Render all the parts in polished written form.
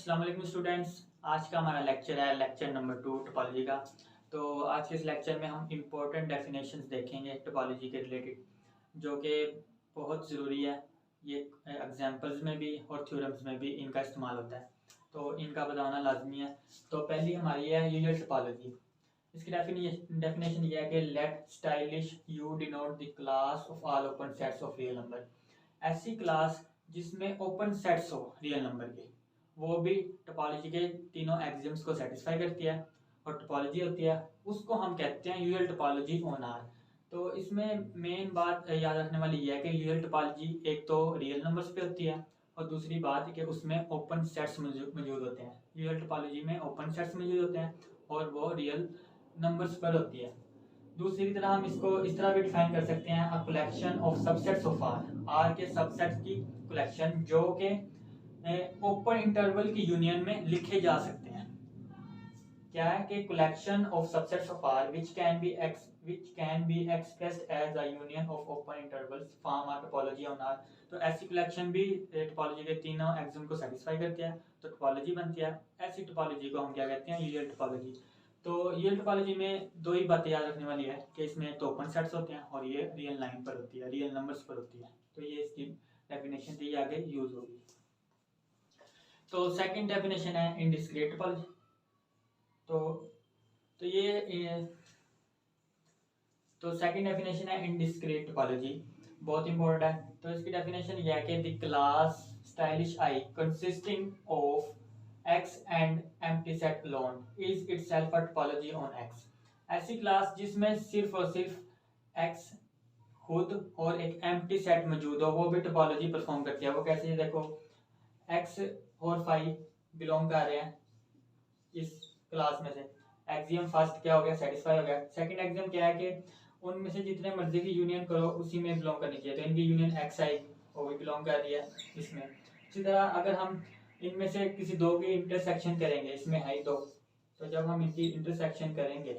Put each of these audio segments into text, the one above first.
अस्सलाम वालेकुम स्टूडेंट्स। आज का हमारा लेक्चर है लेक्चर नंबर 2 टोपोलॉजी का। तो आज के इस लेक्चर में हम इम्पोर्टेंट डेफिनेशंस देखेंगे टोपोलॉजी के रिलेटेड, जो कि बहुत ज़रूरी है। ये एग्जांपल्स में भी और थ्योरम्स में भी इनका इस्तेमाल होता है, तो इनका बताना लाजमी है। तो पहली हमारी है यूजर टोपोलॉजी। इसकी डेफिनेशन ये है कि let stylish U denote the class of all open sets of real number. ऐसी क्लास जिसमें ओपन सेट्स हो रियल नंबर के, वो भी टोपोलॉजी के तीनों एक्सियम्स को सेटिस्फाई करती है और टोपोलॉजी होती है, उसको हम कहते हैं यूजल टोपोलॉजी ऑन आर। तो इसमें मेन बात याद रखने वाली ये है कि यूजल टोपोलॉजी एक तो रियल नंबर्स पे होती है और दूसरी बात कि उसमें ओपन सेट्स मौजूद होते हैं। यूजल टोपोलॉजी में ओपन सेट्स मौजूद होते हैं और वो रियल नंबर्स पर होती है। दूसरी तरह हम इसको इस तरह भी डिफाइन कर सकते हैं, a collection of subsets of R के सबसेट्स की कलेक्शन जो कि ओपन इंटरवल की यूनियन में लिखे जा सकते हैं। क्या है कि collection of subsets of R which can be expressed as a union of open intervals form a topology on R. तो ऐसी कलेक्शन भी टोपोलॉजी के तीनों एक्सियम को सेटिस्फाई करती है, तो टोपोलॉजी बनती है। ऐसी टोपोलॉजी को हम क्या कहते हैं, यूजल टोपोलॉजी। तो यूजल टोपोलॉजी में दो ही बातें याद रखने वाली है कि इसमें तो ओपन सेट्स होते हैं और ये रियल लाइन पर होती है, रियल नंबर्स पर होती है। तो ये इसकी डेफिनेशन थी, ये आगे यूज होगी। तो सेकंड डेफिनेशन है इनडिस्क्रीट टोपोलॉजी। तो तो ये तो सेकंड डेफिनेशन है इनडिस्क्रीट टोपोलॉजी, बहुत इंपॉर्टेंट है। तो इसकी डेफिनेशन ये है कि the class stylish I consisting of x and empty set alone is itself a topology on x। ऐसी क्लास जिसमें सिर्फ और सिर्फ x खुद और एक एम्प्टी सेट मौजूद हो, वो भी टोपोलॉजी परफॉर्म करती है। वो कैसे, देखो x और फाइव बिलोंग कर रहे हैं इस क्लास में से। एक्सियम फर्स्ट क्या हो गया, सेटिस्फाई हो गया। सेकंड एक्सियम क्या है कि उनमें से जितने मर्जी की यूनियन करो उसी में बिलोंग करनी चाहिए, तो इनकी यूनियन एक्स आएगी, वो भी बिलोंग कर रही है इसमें। इसी तरह अगर हम इनमें से किसी दो की इंटरसेक्शन करेंगे, इसमें है दो, तो जब हम इनकी इंटरसेक्शन करेंगे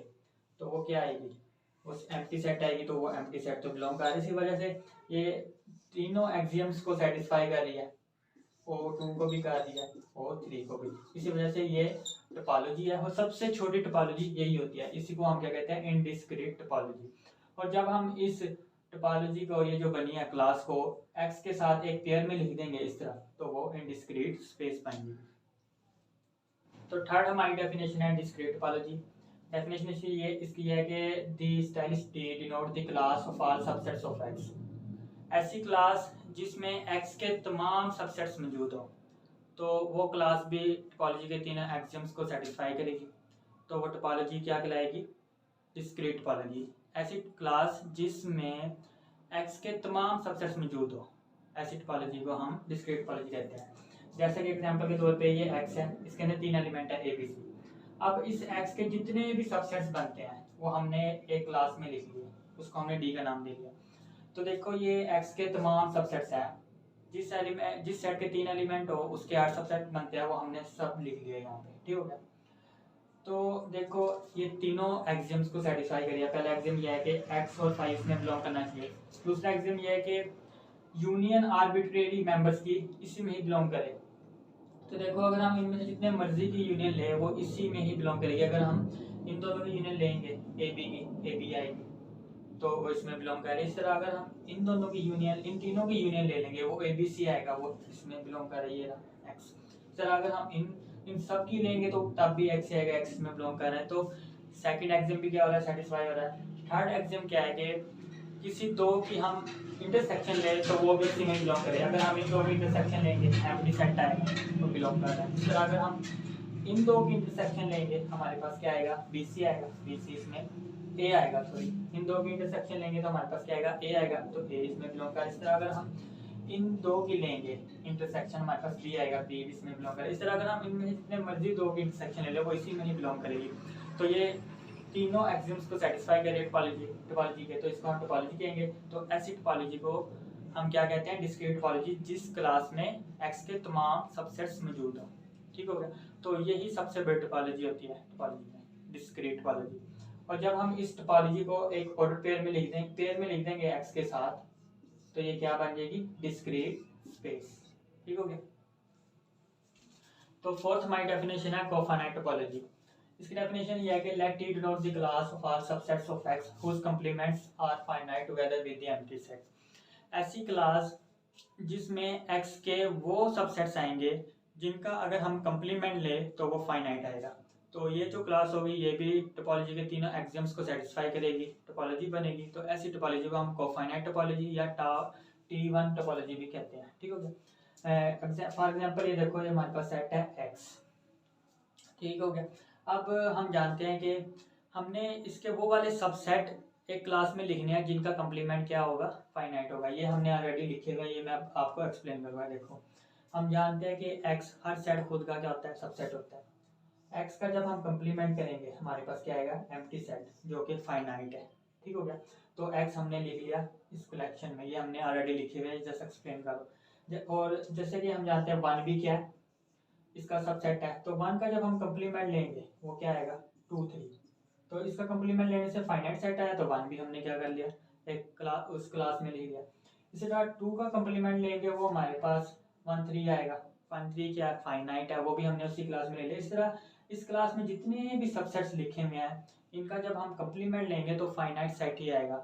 तो वो क्या आएगी, उस एम्प्टी सेट आएगी, तो वो एम्प्टी सेट तो बिलोंग कर रही है। इसी वजह से ये तीनों एक्सियम्स को सेटिस्फाई कर रही है, O2 को भी कर दिया, O3 को भी। इसी वजह से ये टोपोलॉजी है और सबसे छोटी टोपोलॉजी यही होती है। इसी को हम क्या कहते हैं, इनडिस्क्रीट टोपोलॉजी। और जब हम इस टोपोलॉजी को, ये जो बनी है क्लास को, x के साथ एक पेयर में लिख देंगे इस तरह, तो वो इनडिस्क्रीट स्पेस बनेगी। तो थर्ड हमारी डेफिनेशन है डिस्क्रीट टोपोलॉजी। डेफिनेशन इसकी है कि the stylish D denote the class of all subsets of x। ऐसी क्लास जिसमें x के तमाम सबसेट्स मौजूद हो, तो वो क्लास भी टोपोलॉजी के तीनों एक्सियम्स को सेटिस्फाई करेगी, तो वो टोपोलॉजी क्या कहलाएगी, डिस्क्रीट टोपोलॉजी। ऐसी क्लास जिसमें x के तमाम सबसेट्स मौजूद हो, ऐसी टोपोलॉजी को हम डिस्क्रीट टोपोलॉजी कहते हैं। जैसे कि एग्जांपल के तौर पे ये x है, इसके अंदर तीन एलिमेंट है a b c। अब इस x के जितने भी सबसेट्स बनते हैं वो हमने एक क्लास में लिख लिए, उसको हमने d का नाम दे दिया। तो देखो ये x के तमाम सबसेट्स हैं, जिस सेट के तीन एलिमेंट हो उसके 8 सबसेट बनते हैं, वो हमने सब लिख लिए यहाँ पे, ठीक हो गया। तो देखो ये तीनों एक्सियम्स को सेटिस्फाई करिए। पहला एक्सियम ये है कि x और 5 में बिलोंग करना चाहिए। दूसरा एक्सियम ये है कि यूनियन आर्बिट्रेरी मेंबर्स की इसी में ही बिलोंग करे। तो देखो अगर हम इनमें से जितने मर्जी की यूनियन ले, वो इसी में ही बिलोंग करेगी। अगर हम इन दोनों की यूनियन लेंगे, ए बी आएगी, तो वो इसमें बिलोंग कर रही है। इस तरह अगर हम इन दोनों की यूनियन, इन तीनों की यूनियन ले लेंगे, वो ए बी सी आएगा, वो इसमें बिलोंग कर रही है एक्स। इस तरह अगर हम इन सब की लेंगे तो तब भी एक्स आएगा, एक्स में बिलोंग कर रहा है। तो सेकंड एक्सियम भी क्या हो रहा है, सेटिस्फाई हो रहा है। थर्ड एक्सियम क्या है कि किसी दो की हम इंटरसेक्शन ले तो वो भी इसी में बिलोंग करे। अगर हम इन दो की इंटरसेक्शन लेंगे, एम्प्टी सेट आएगा तो बिलोंग कर रहा है। इस तरह अगर हम इन दो की इंटरसेक्शन लेंगे, हमारे पास क्या आएगा, बी सी आएगा, बी सी इसमें ए आएगा, सॉरी इन दो की इंटरसेक्शन लेंगे तो हमारे पास क्या आएगा, ए आएगा, तो ए इसमें बिलोंग कर। इस तरह अगर हम इन दो की लेंगे इंटरसेक्शन, हमारे पास बी आएगा, बी इसमें बिलोंग करे। इस तरह अगर हम इनमें जितने मर्जी दो की इंटरसेक्शन ले ले, वो इसी में ही बिलोंग करेगी। तो ये तीनों एक्सियम्स को सेटिस्फाई करे टोपोलॉजी के, तो इसको हम टोपोलॉजी कहेंगे। तो ऐसी टोपोलॉजी को हम क्या कहते हैं, डिस्क्रीट टोपोलॉजी, जिस क्लास में एक्स के तमाम सबसेट्स मौजूद हो, ठीक हो गया। तो यही सबसे बड़ी टोपोलॉजी होती है टोपोलॉजी में, डिस्क्रीट टोपोलॉजी। और जब हम इस टोपोलॉजी को एक ऑर्डर पेयर में लिख देंगे एक्स के साथ, तो ये क्या बन जाएगी, डिस्क्रीट स्पेस, ठीक हो गया। तो फोर्थ हमारी डेफिनेशन है कोफाइनाइट टोपोलॉजी। इसकी डेफिनेशन ये है कि let T denote the class of all subsets of X whose complements are finite together with the empty set. ऐसी क्लास जिसमें एक्स के वो सबसेट्स आएंगे जिनका अगर हम कंप्लीमेंट ले तो वो फाइनाइट आएगा। तो ये जो क्लास होगी ये भी टोपोलॉजी के तीनों एक्सियम्स को सेटिस्फाई करेगी, टोपोलॉजी बनेगी। तो ऐसी टोपोलॉजी को हम कोफाइनाइट टोपोलॉजी या T1 टोपोलॉजी भी कहते हैं। ठीक हो गया। फॉर एग्जांपल ये देखो, ये हमारे पास सेट है एक्स, ठीक हो गया। अब हम जानते हैं कि हमने इसके वो वाले सबसेट एक क्लास में लिखने हैं जिनका कंप्लीमेंट क्या होगा, फाइनाइट होगा। ये हमने ऑलरेडी लिखे हुए, ये मैं आपको एक्सप्लेन करूँगा। देखो, हम जानते हैं कि एक्स हर सेट खुद का क्या होता है, सबसेट होता है। एक्स का जब हम कंप्लीमेंट करेंगे हमारे पास क्या आएगा, एम्प्टी सेट, जो कि फाइनाइट है। ठीक हो गया। तो एक्स हमने लिख लिया इस कलेक्शन में, ये हमने ऑलरेडी लिखे हुए हैं, जस्ट एक्सप्लेन करो। और जैसे कि हम जानते हैं वन भी क्या है, इसका सबसेट है। तो वन का जब हम कंप्लीमेंट लेंगे वो क्या आएगा, 2 3। तो इसका कंप्लीमेंट लेने से फाइनाइट सेट आया, तो वन भी हमने क्या कर लिया, एक क्लास उस क्लास में लिख लिया। इसी तरह 2 का कंप्लीमेंट लेंगे वो हमारे पास 1 3 आएगा। 1 3 क्या फाइनाइट है, वो भी हमने उसी क्लास में ले लिया। इस तरह इस क्लास में जितने भी सबसेट्स लिखे हुए हैं इनका जब हम कंप्लीमेंट लेंगे तो फाइनाइट सेट ही आएगा।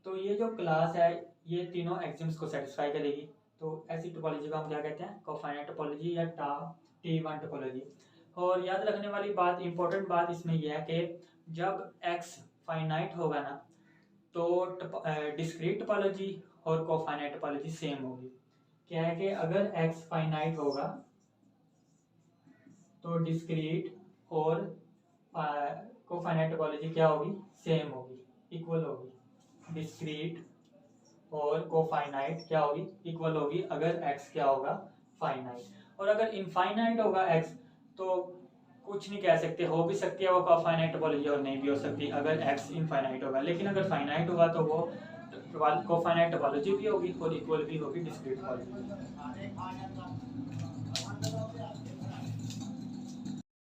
तो ये जो क्लास है ये तीनों एक्सियम्स को सेटिस्फाई करेगी। तो ऐसी टोपोलॉजी को हम क्या कहते हैं, कोफाइनाइट टोपोलॉजी या T1 टोपोलॉजी। और याद रखने वाली बात, इंपॉर्टेंट बात इसमें यह है कि जब x फाइनाइट होगा ना तो डिस्क्रीट टोपोलॉजी और कोफाइनाइट टोपोलॉजी सेम होगी। क्या है कि अगर x फाइनाइट होगा तो डिस्क्रीट और कोफाइनाइट टोपोलॉजी क्या होगी, सेम होगी, इक्वल होगी। डिस्क्रीट और कोफाइनाइट क्या होगी, इक्वल होगी, अगर x क्या होगा, फाइनाइट। और अगर इनफाइनाइट होगा x तो कुछ नहीं कह सकते, हो भी सकती है वो कोफाइनाइट टोपोलॉजी और नहीं भी हो सकती अगर x इनफाइनाइट होगा। लेकिन अगर फाइनाइट होगा तो वो कोफाइनाइट टोपोलॉजी भी होगी और इक्वल भी होगी डिस्क्रीट टोपोलॉजी।